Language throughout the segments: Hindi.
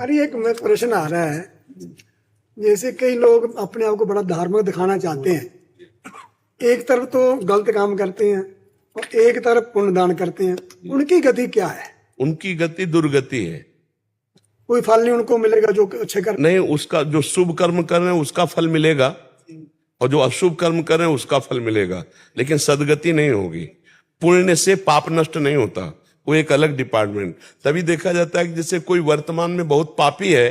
अरे एक मैं प्रश्न आ रहा है, जैसे कई लोग अपने आप को बड़ा धार्मिक दिखाना चाहते हैं, एक तरफ तो गलत काम करते हैं और एक तरफ पुण्य दान करते हैं, उनकी गति क्या है? उनकी गति दुर्गति है। कोई फल नहीं उनको मिलेगा जो अच्छे कर नहीं, उसका जो शुभ कर्म कर रहे हैं उसका फल मिलेगा और जो अशुभ कर्म कर रहे हैं उसका फल मिलेगा, लेकिन सदगति नहीं होगी। पुण्य से पाप नष्ट नहीं होता, वो एक अलग डिपार्टमेंट। तभी देखा जाता है कि जैसे कोई वर्तमान में बहुत पापी है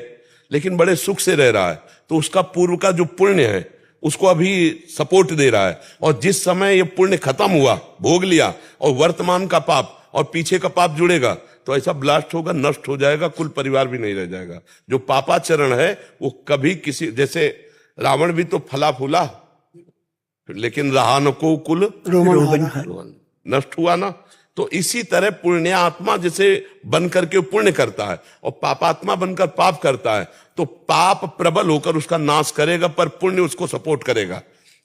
लेकिन बड़े सुख से रह रहा है, तो उसका पूर्व का जो पुण्य है उसको अभी सपोर्ट दे रहा है, और जिस समय ये पुण्य खत्म हुआ, भोग लिया, और वर्तमान का पाप और पीछे का पाप जुड़ेगा, तो ऐसा ब्लास्ट होगा, नष्ट हो जाएगा, कुल परिवार भी नहीं रह जाएगा। जो पापाचरण है वो कभी किसी, जैसे रावण भी तो फला फूला लेकिन रहा न को कुल रोहन, नष्ट हुआ ना। तो इसी तरह पुण्य आत्मा जैसे बन करके पुण्य करता है और पापात्मा बनकर पाप करता है, तो पाप प्रबल होकर उसका नाश करेगा पर पुण्य उसको सपोर्ट करेगा।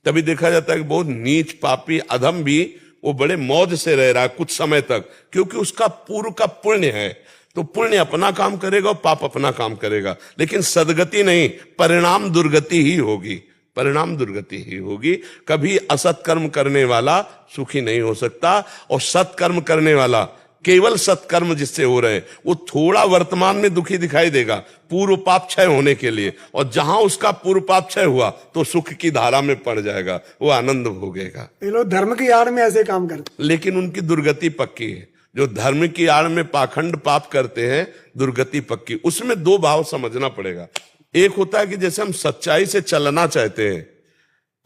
तभी देखा जाता है कि बहुत नीच पापी अधम भी वो बड़े मौज से रह रहा है कुछ समय तक, क्योंकि उसका पूर्व का पुण्य है। तो पुण्य अपना काम करेगा और पाप अपना काम करेगा, लेकिन सदगति नहीं, परिणाम दुर्गति ही होगी, परिणाम दुर्गति ही होगी। कभी असत्कर्म करने वाला सुखी नहीं हो सकता, और सत्कर्म करने वाला, केवल सत्कर्म जिससे हो रहे वो थोड़ा वर्तमान में दुखी दिखाई देगा पूर्व पाप क्षय होने के लिए, और जहां उसका पूर्व पाप क्षय हुआ तो सुख की धारा में पड़ जाएगा, वो आनंद भोगेगा। ये लोग धर्म की आड़ में ऐसे काम करते, लेकिन उनकी दुर्गति पक्की है। जो धर्म की आड़ में पाखंड पाप करते हैं, दुर्गति पक्की। उसमें दो भाव समझना पड़ेगा। एक होता है कि जैसे हम सच्चाई से चलना चाहते हैं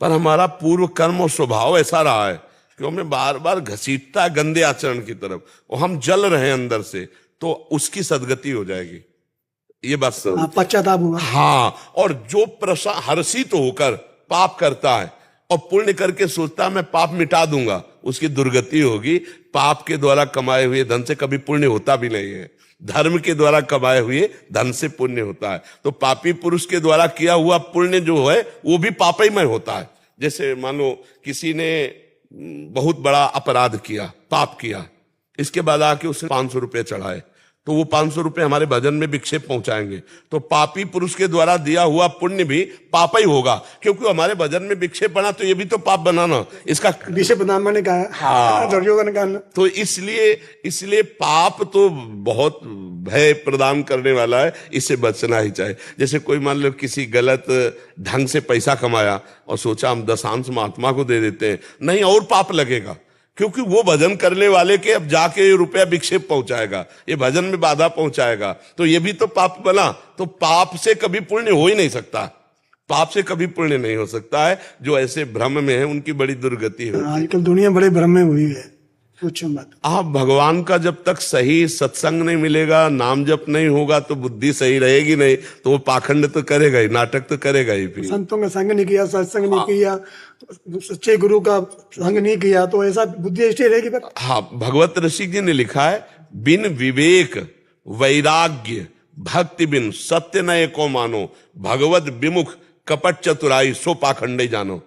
पर हमारा पूर्व कर्म और स्वभाव ऐसा रहा है कि हमें बार बार घसीटता है गंदे आचरण की तरफ, और हम जल रहे हैं अंदर से, तो उसकी सदगति हो जाएगी। ये बात पश्चाताप हुआ। हाँ, और जो हर्षित होकर पाप करता है और पुण्य करके सोचता है मैं पाप मिटा दूंगा, उसकी दुर्गति होगी। पाप के द्वारा कमाए हुए धन से कभी पुण्य होता भी नहीं है, धर्म के द्वारा कमाए हुए धन से पुण्य होता है। तो पापी पुरुष के द्वारा किया हुआ पुण्य जो है वो भी पापमय होता है। जैसे मानो किसी ने बहुत बड़ा अपराध किया, पाप किया, इसके बाद आके उसने 500 रुपये चढ़ाए, तो वो 500 रुपये हमारे भजन में विक्षेप पहुंचाएंगे, तो पापी पुरुष के द्वारा दिया हुआ पुण्य भी पाप ही होगा, क्योंकि हमारे भजन में विक्षेप बना, तो ये भी तो पाप बनाना, इसका विक्षेप बनाना ने कहा। हाँ, दुर्योधन का। तो इसलिए पाप तो बहुत भय प्रदान करने वाला है, इससे बचना ही चाहिए। जैसे कोई मान लो किसी गलत ढंग से पैसा कमाया और सोचा हम 10 महात्मा को दे देते हैं, नहीं, और पाप लगेगा, क्योंकि वो भजन करने वाले के अब जाके ये रुपया विक्षेप पहुंचाएगा, ये भजन में बाधा पहुंचाएगा, तो ये भी तो पाप बना। तो पाप से कभी पुण्य हो ही नहीं सकता, पाप से कभी पुण्य नहीं हो सकता है। जो ऐसे भ्रम में है उनकी बड़ी दुर्गति है। आजकल दुनिया बड़े भ्रम में हुई है, कुछ मत। आप भगवान का जब तक सही सत्संग नहीं मिलेगा, नाम जप नहीं होगा, तो बुद्धि सही रहेगी नहीं, तो वो पाखंड तो करेगा ही, नाटक तो करेगा ही। फिर संतों का संग नहीं किया, सत्संग नहीं किया, सच्चे गुरु का संग नहीं किया, तो ऐसा बुद्धि ऐसी रहेगी। पर हाँ, भगवत ऋषि जी ने लिखा है, बिन विवेक वैराग्य भक्ति बिन सत्य न एको मानो, भगवत विमुख कपट चतुराई सो पाखंड जानो।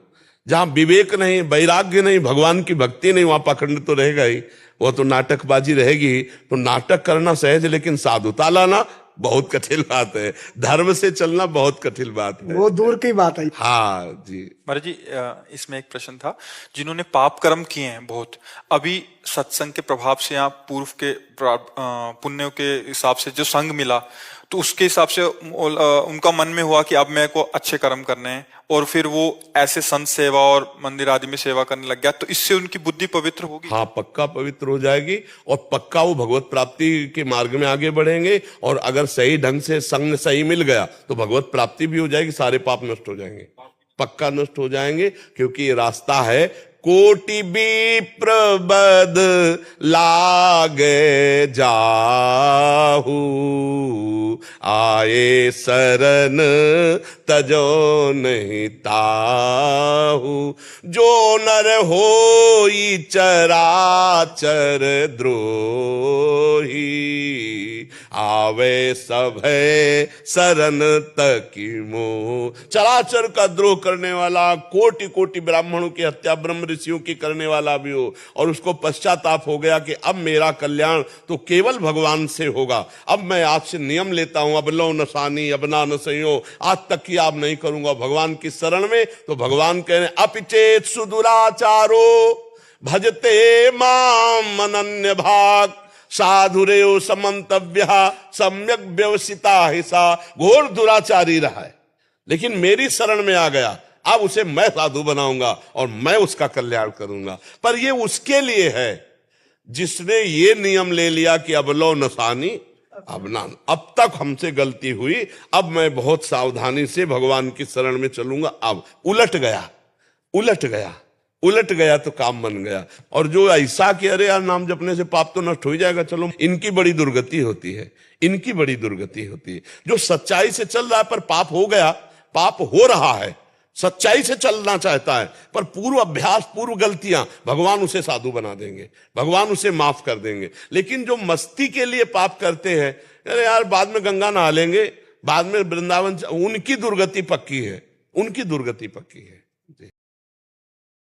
जहां विवेक नहीं, वैराग्य नहीं, भगवान की भक्ति नहीं, वहां पाखंड तो रहेगा ही, वो तो नाटकबाजी रहेगी। तो नाटक करना सहज, लेकिन साधुता लाना बहुत कठिन बात है, धर्म से चलना बहुत कठिन बात है, वो दूर की बात है। हाँ जी। महाराज जी, इसमें एक प्रश्न था, जिन्होंने पाप कर्म किए हैं बहुत, अभी सत्संग के प्रभाव से या पूर्व के पुण्यों के हिसाब से जो संग मिला, तो उसके हिसाब से उनका मन में हुआ कि अब मेरे को अच्छे कर्म करने हैं, और फिर वो ऐसे संत सेवा और मंदिर आदि में सेवा करने लग गया, तो इससे उनकी बुद्धि पवित्र होगी? हाँ, पक्का पवित्र हो जाएगी, और पक्का वो भगवत प्राप्ति के मार्ग में आगे बढ़ेंगे। और अगर सही ढंग से संग सही मिल गया तो भगवत प्राप्ति भी हो जाएगी, सारे पाप नष्ट हो जाएंगे, पक्का नष्ट हो जाएंगे। क्योंकि ये रास्ता है, कोटि विप्र बद लागे जाहू, आए शरण तजो नहीं ताहू, जो नर होई चराचर द्रोही, आवे सभय शरण तकी मोह। चराचर का द्रोह करने वाला, कोटि कोटि ब्राह्मणों की हत्या, ब्रह्म ऋषियों की करने वाला भी हो और उसको पश्चाताप हो गया कि अब मेरा कल्याण तो केवल भगवान से होगा, अब मैं आज से नियम लेता हूं, अब लो नसानी अब ना नसयो, आज तक की आप नहीं करूंगा भगवान की शरण में, तो भगवान कह रहे अपिचेत सुदुराचारो भजते माम अनन्य भाग साधुरेव समंतव्य सम्यक व्यवसिता हिसा। घोर दुराचारी रहा है लेकिन मेरी शरण में आ गया, अब उसे मैं साधु बनाऊंगा और मैं उसका कल्याण करूंगा। पर ये उसके लिए है जिसने ये नियम ले लिया कि अब लो नसानी अब ना, अब तक हमसे गलती हुई, अब मैं बहुत सावधानी से भगवान की शरण में चलूंगा। अब उलट गया, उलट गया, उलट गया तो काम बन गया। और जो ऐसा कि अरे यार नाम जपने से पाप तो नष्ट हो ही जाएगा, चलो, इनकी बड़ी दुर्गति होती है, इनकी बड़ी दुर्गति होती है। जो सच्चाई से चल रहा है पर पाप हो गया, पाप हो रहा है, सच्चाई से चलना चाहता है पर पूर्व अभ्यास पूर्व गलतियां, भगवान उसे साधु बना देंगे, भगवान उसे माफ कर देंगे। लेकिन जो मस्ती के लिए पाप करते हैं, अरे यार बाद में गंगा नहा लेंगे, बाद में वृंदावन, उनकी दुर्गति पक्की है, उनकी दुर्गति पक्की है।